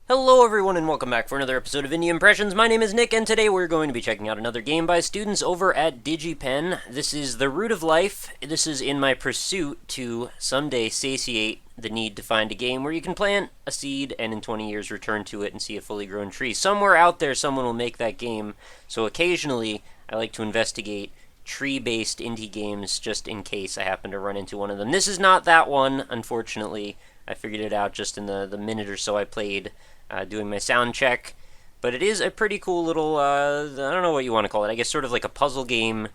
Hello everyone and welcome back for another episode of Indie Impressions. My name is Nick and today we're going to be checking out another game by students over at DigiPen. This is The Root of Life. This is in my pursuit to someday satiate the need to find a game where you can plant a seed and in 20 years return to it and see a fully grown tree. Somewhere out there someone will make that game, so occasionally I like to investigate tree-based indie games just in case I happen to run into one of them. This is not that one, unfortunately. I figured it out just in the minute or so I played doing my sound check, but it is a pretty cool little, I don't know what you want to call it, I guess sort of like a puzzle game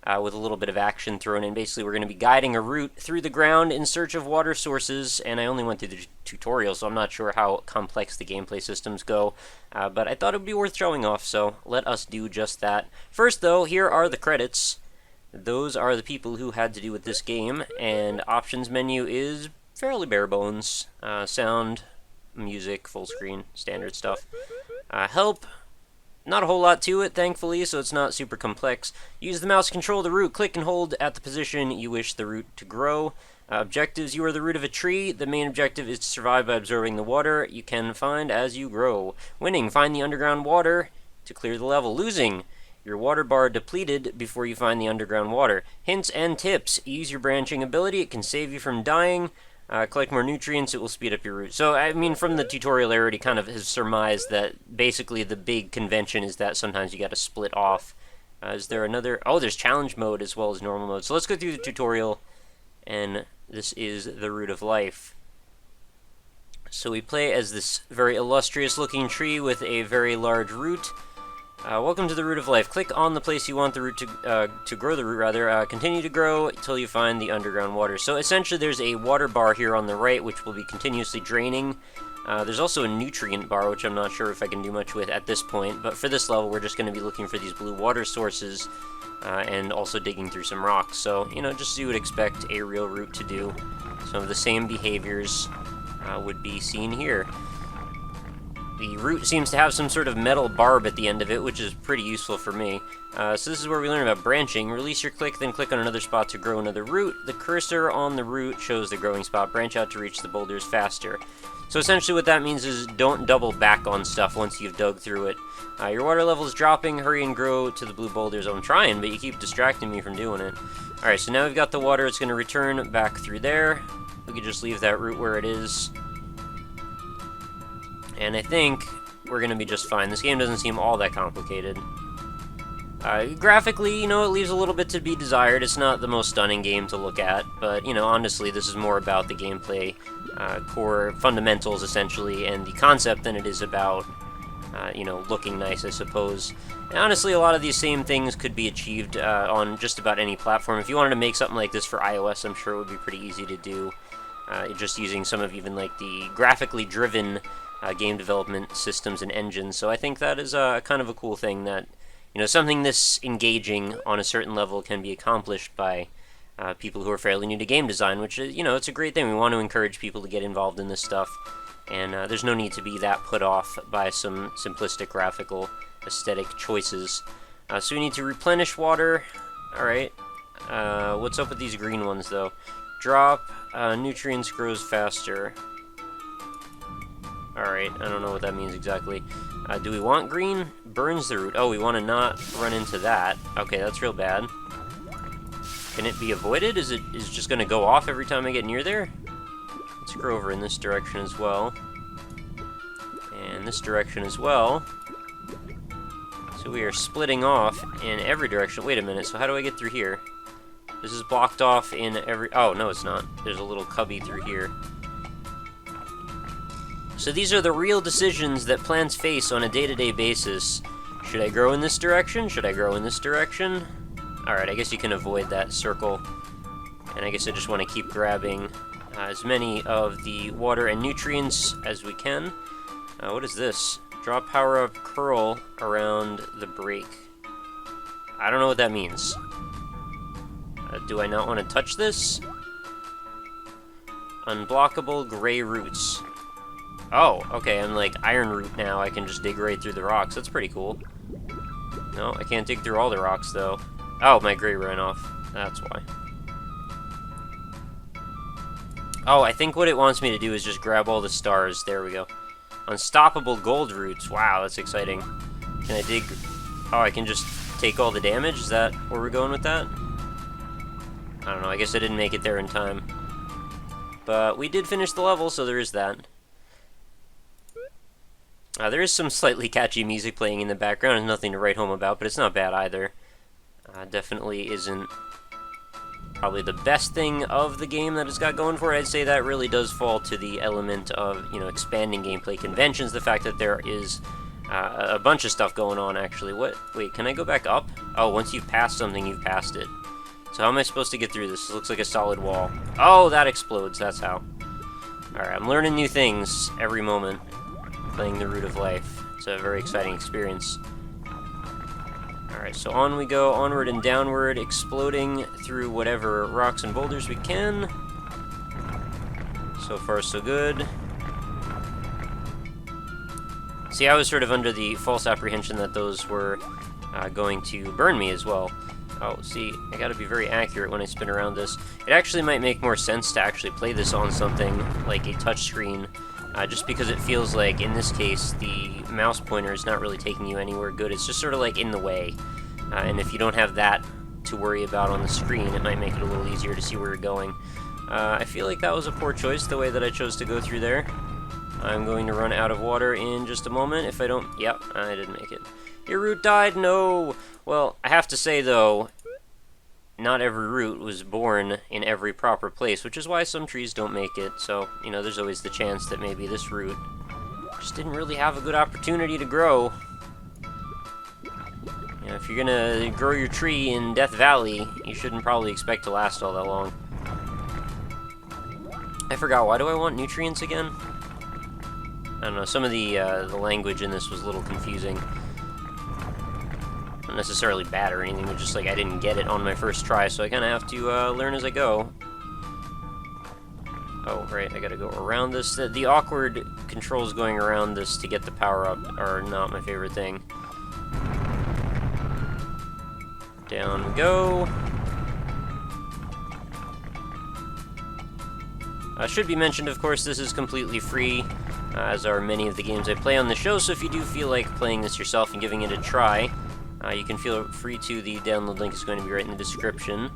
with a little bit of action thrown in. Basically, we're going to be guiding a route through the ground in search of water sources, and I only went through the tutorial, so I'm not sure how complex the gameplay systems go, but I thought it would be worth showing off, so let us do just that. First, though, here are the credits. Those are the people who had to do with this game, and options menu is fairly bare bones. Sound, music, full screen, standard stuff. Help, not a whole lot to it, thankfully, so it's not super complex. Use the mouse to control the root. Click and hold at the position you wish the root to grow. Objectives: you are the root of a tree. The main objective is to survive by absorbing the water you can find as you grow. Winning: find the underground water to clear the level. Losing: your water bar depleted before you find the underground water. Hints and tips: use your branching ability. It can save you from dying. Collect more nutrients, it will speed up your route. So, I mean, from the tutorial, I already kind of has surmised that basically the big convention is that sometimes you got to split off. Is there another? Oh, there's challenge mode as well as normal mode. So let's go through the tutorial, and this is The Root of Life. So we play as this very illustrious-looking tree with a very large root. Welcome to the Root of Life. Click on the place you want the root to grow the root, rather. Continue to grow until you find the underground water. So essentially there's a water bar here on the right which will be continuously draining. There's also a nutrient bar which I'm not sure if I can do much with at this point, but for this level we're just going to be looking for these blue water sources and also digging through some rocks. So, you know, just as you would expect a real root to do. Some of the same behaviors would be seen here. The root seems to have some sort of metal barb at the end of it, which is pretty useful for me. So this is where we learn about branching. Release your click, then click on another spot to grow another root. The cursor on the root shows the growing spot. Branch out to reach the boulders faster. So essentially what that means is don't double back on stuff once you've dug through it. Your water level is dropping. Hurry and grow to the blue boulders. I'm trying, but you keep distracting me from doing it. Alright, so now we've got the water. It's going to return back through there. We could just leave that root where it is. And I think we're going to be just fine. This game doesn't seem all that complicated. Graphically, you know, it leaves a little bit to be desired. It's not the most stunning game to look at, but, you know, honestly, this is more about the gameplay core fundamentals, essentially, and the concept than it is about, you know, looking nice, I suppose. And honestly, a lot of these same things could be achieved on just about any platform. If you wanted to make something like this for iOS, I'm sure it would be pretty easy to do, just using some of even, like, the graphically driven game development systems and engines. So I think that is kind of a cool thing that, you know, something this engaging on a certain level can be accomplished by people who are fairly new to game design, which is, you know, it's a great thing. We want to encourage people to get involved in this stuff, and there's no need to be that put off by some simplistic graphical aesthetic choices. So we need to replenish water. Alright. What's up with these green ones, though? Drop. Nutrients grows faster. Alright, I don't know what that means exactly. Do we want green? Burns the root. Oh, we want to not run into that. Okay, that's real bad. Can it be avoided? Is it just going to go off every time I get near there? Let's go over in this direction as well. And this direction as well. So we are splitting off in every direction. Wait a minute, so how do I get through here? This is blocked off in every... Oh, no, it's not. There's a little cubby through here. So these are the real decisions that plants face on a day-to-day basis. Should I grow in this direction? Should I grow in this direction? Alright, I guess you can avoid that circle. And I guess I just want to keep grabbing as many of the water and nutrients as we can. What is this? Draw power-up curl around the break. I don't know what that means. Do I not want to touch this? Unblockable gray roots. Oh, okay, I'm like Iron Root now. I can just dig right through the rocks. That's pretty cool. No, I can't dig through all the rocks, though. Oh, my gray ran off. That's why. Oh, I think what it wants me to do is just grab all the stars. There we go. Unstoppable gold roots. Wow, that's exciting. Can I dig... Oh, I can just take all the damage? Is that where we're going with that? I don't know. I guess I didn't make it there in time. But we did finish the level, so there is that. There is some slightly catchy music playing in the background. There's nothing to write home about, but it's not bad either. Definitely isn't probably the best thing of the game that it's got going for it. I'd say that really does fall to the element of, you know, expanding gameplay conventions. The fact that there is a bunch of stuff going on, actually. Wait, can I go back up? Oh, once you've passed something, you've passed it. So how am I supposed to get through this? This looks like a solid wall. Oh, that explodes. That's how. Alright, I'm learning new things every moment playing the Root of Life. It's a very exciting experience. Alright, so on we go, onward and downward, exploding through whatever rocks and boulders we can. So far, so good. See, I was sort of under the false apprehension that those were going to burn me as well. Oh, see, I gotta be very accurate when I spin around this. It actually might make more sense to actually play this on something like a touchscreen, just because it feels like, in this case, the mouse pointer is not really taking you anywhere good. It's just sort of like in the way. And if you don't have that to worry about on the screen, it might make it a little easier to see where you're going. I feel like that was a poor choice, the way that I chose to go through there. I'm going to run out of water in just a moment. If I don't... Yep, I didn't make it. Your root died? No! Well, I have to say, though, not every root was born in every proper place, which is why some trees don't make it. So, you know, there's always the chance that maybe this root just didn't really have a good opportunity to grow. You know, if you're gonna grow your tree in Death Valley, you shouldn't probably expect to last all that long. I forgot, why do I want nutrients again? I don't know, some of the language in this was a little confusing. Not necessarily bad or anything, but just like I didn't get it on my first try, so I kind of have to learn as I go. Oh, right, I gotta go around this. The awkward controls going around this to get the power-up are not my favorite thing. Down we go. Should be mentioned, of course, this is completely free, as are many of the games I play on the show, so if you do feel like playing this yourself and giving it a try, you can feel free to. The download link is going to be right in the description.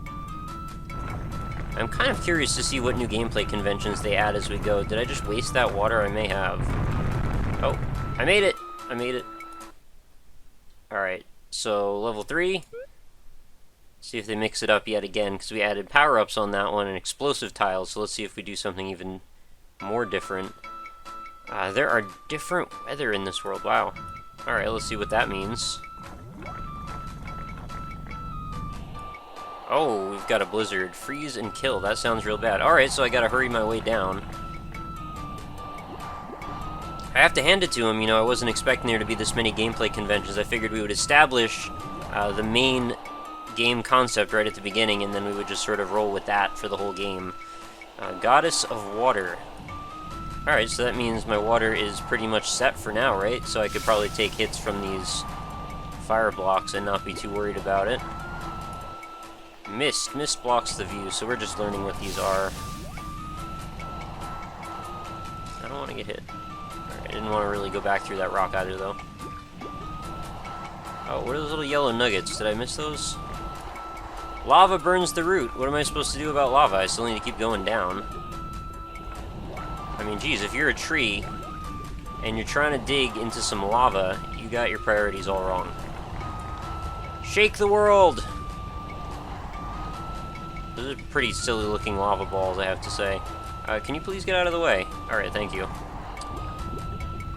I'm kind of curious to see what new gameplay conventions they add as we go. Did I just waste that water? I may have. Oh, I made it! I made it. Alright, so level 3. See if they mix it up yet again, because we added power-ups on that one and explosive tiles, so let's see if we do something even more different. There are different weather in this world, wow. Alright, let's see what that means. Oh, we've got a blizzard. Freeze and kill, that sounds real bad. Alright, so I gotta hurry my way down. I have to hand it to him, you know, I wasn't expecting there to be this many gameplay conventions. I figured we would establish the main game concept right at the beginning, and then we would just sort of roll with that for the whole game. Goddess of Water. Alright, so that means my water is pretty much set for now, right? So I could probably take hits from these fire blocks and not be too worried about it. Mist. Mist blocks the view, so we're just learning what these are. I don't want to get hit. Alright, I didn't want to really go back through that rock either, though. Oh, what are those little yellow nuggets? Did I miss those? Lava burns the root. What am I supposed to do about lava? I still need to keep going down. I mean, geez, if you're a tree and you're trying to dig into some lava, you got your priorities all wrong. Shake the world! Those are pretty silly looking lava balls, I have to say. Can you please get out of the way? Alright, thank you.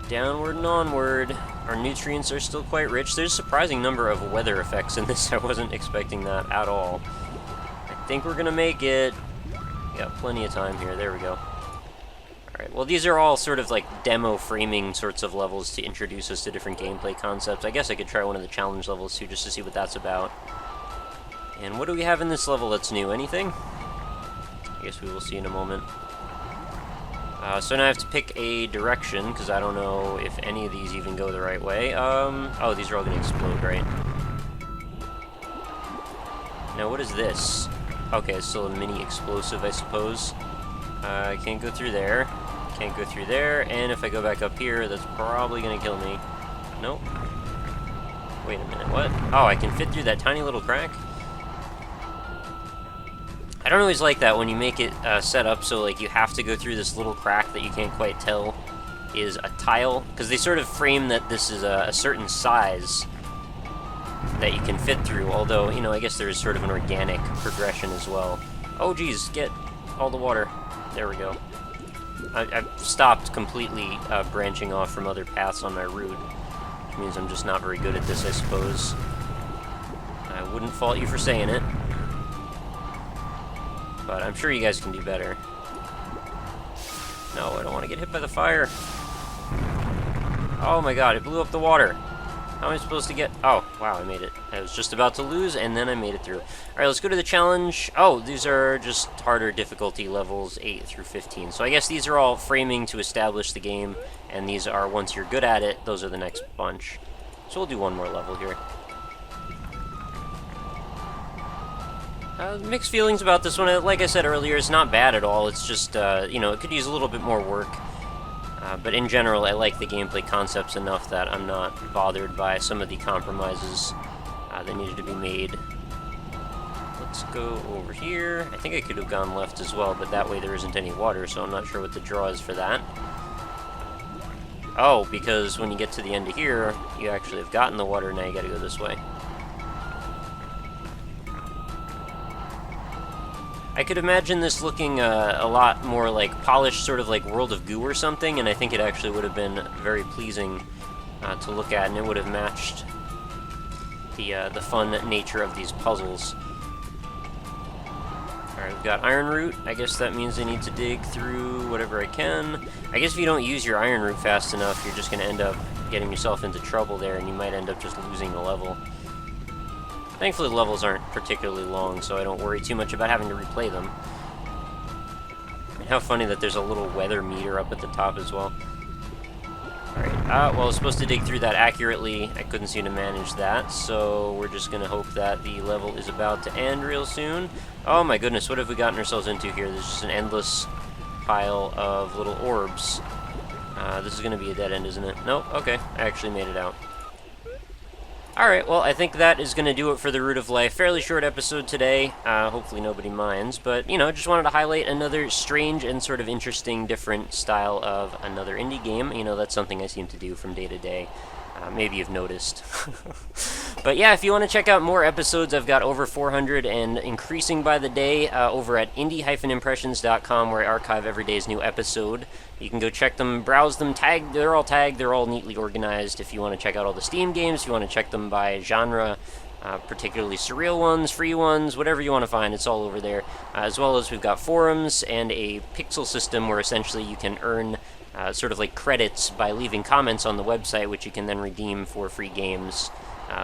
Downward and onward. Our nutrients are still quite rich. There's a surprising number of weather effects in this. I wasn't expecting that at all. I think we're gonna make it. We got plenty of time here. There we go. Alright, well these are all sort of like demo framing sorts of levels to introduce us to different gameplay concepts. I guess I could try one of the challenge levels too, just to see what that's about. And what do we have in this level that's new? Anything? I guess we will see in a moment. So now I have to pick a direction, because I don't know if any of these even go the right way. Oh, these are all going to explode, right? Now, what is this? Okay, it's still a mini explosive, I suppose. I can't go through there. Can't go through there. And if I go back up here, that's probably going to kill me. Nope. Wait a minute, what? Oh, I can fit through that tiny little crack? I don't always like that when you make it set up so like you have to go through this little crack that you can't quite tell is a tile, because they sort of frame that this is a certain size that you can fit through, although, you know, I guess there is sort of an organic progression as well. Oh geez, get all the water. There we go. I've stopped completely branching off from other paths on my route, which means I'm just not very good at this, I suppose. I wouldn't fault you for saying it, but I'm sure you guys can do better. No, I don't want to get hit by the fire. Oh my god, it blew up the water. How am I supposed to get... Oh, wow, I made it. I was just about to lose, and then I made it through. Alright, let's go to the challenge. Oh, these are just harder difficulty levels, 8 through 15. So I guess these are all framing to establish the game, and these are, once you're good at it, those are the next bunch. So we'll do one more level here. Mixed feelings about this one. Like I said earlier, it's not bad at all. It's just, you know, it could use a little bit more work. But in general, I like the gameplay concepts enough that I'm not bothered by some of the compromises that needed to be made. Let's go over here. I think I could have gone left as well, but that way there isn't any water, so I'm not sure what the draw is for that. Oh, because when you get to the end of here, you actually have gotten the water, now you gotta go this way. I could imagine this looking a lot more like polished, sort of like World of Goo or something, and I think it actually would have been very pleasing to look at, and it would have matched the fun nature of these puzzles. Alright, we've got Iron Root. I guess that means I need to dig through whatever I can. I guess if you don't use your Iron Root fast enough, you're just going to end up getting yourself into trouble there, and you might end up just losing the level. Thankfully, the levels aren't particularly long, so I don't worry too much about having to replay them. And how funny that there's a little weather meter up at the top as well. Alright, well, I was supposed to dig through that accurately. I couldn't seem to manage that, so we're just going to hope that the level is about to end real soon. Oh my goodness, what have we gotten ourselves into here? There's just an endless pile of little orbs. This is going to be a dead end, isn't it? Nope, okay, I actually made it out. Alright, well, I think that is going to do it for the Root of Life. Fairly short episode today. Hopefully nobody minds. But, you know, just wanted to highlight another strange and sort of interesting, different style of another indie game. You know, that's something I seem to do from day to day. Maybe you've noticed. But yeah, if you want to check out more episodes, I've got over 400 and increasing by the day over at indie-impressions.com, where I archive every day's new episode. You can go check them, browse them, tag. They're all neatly organized. If you want to check out all the Steam games, if you want to check them by genre, particularly surreal ones, free ones, whatever you want to find, it's all over there. As well as we've got forums and a pixel system where essentially you can earn sort of like credits by leaving comments on the website, which you can then redeem for free games.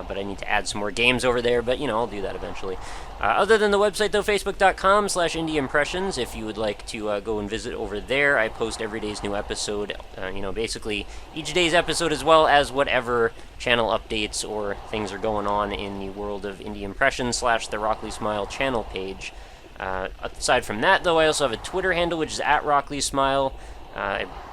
But I need to add some more games over there, but, you know, I'll do that eventually. Other than the website, though, facebook.com/indieimpressions, if you would like to go and visit over there. I post every day's new episode, you know, basically each day's episode, as well as whatever channel updates or things are going on in the world of Indie Impressions / the RockLeeSmile channel page. Aside from that, though, I also have a Twitter handle, which is at RockLeeSmile.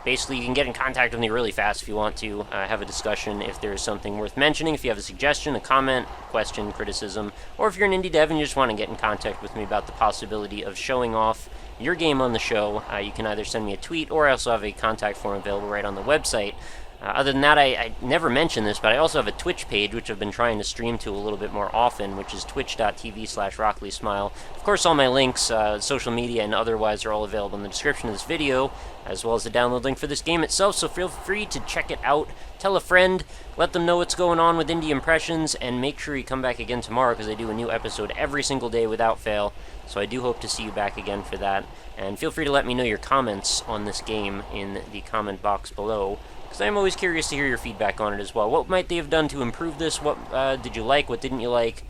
Basically, you can get in contact with me really fast if you want to have a discussion, if there's something worth mentioning, if you have a suggestion, a comment, question, criticism, or if you're an indie dev and you just want to get in contact with me about the possibility of showing off your game on the show, you can either send me a tweet, or I also have a contact form available right on the website. Other than that, I never mention this, but I also have a Twitch page, which I've been trying to stream to a little bit more often, which is twitch.tv/RockLeeSmile. Of course, all my links, social media and otherwise, are all available in the description of this video, as well as the download link for this game itself, so feel free to check it out. Tell a friend, let them know what's going on with Indie Impressions, and make sure you come back again tomorrow, because I do a new episode every single day without fail, so I do hope to see you back again for that. And feel free to let me know your comments on this game in the comment box below, because I'm always curious to hear your feedback on it as well. What might they have done to improve this? What did you like? What didn't you like?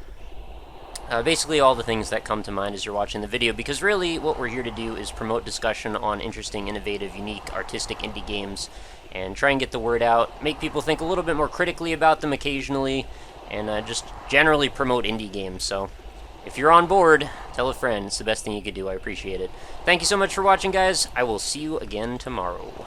Basically all the things that come to mind as you're watching the video, because really what we're here to do is promote discussion on interesting, innovative, unique, artistic indie games, and try and get the word out, make people think a little bit more critically about them occasionally, and just generally promote indie games. So if you're on board, tell a friend. It's the best thing you could do. I appreciate it. Thank you so much for watching, guys. I will see you again tomorrow.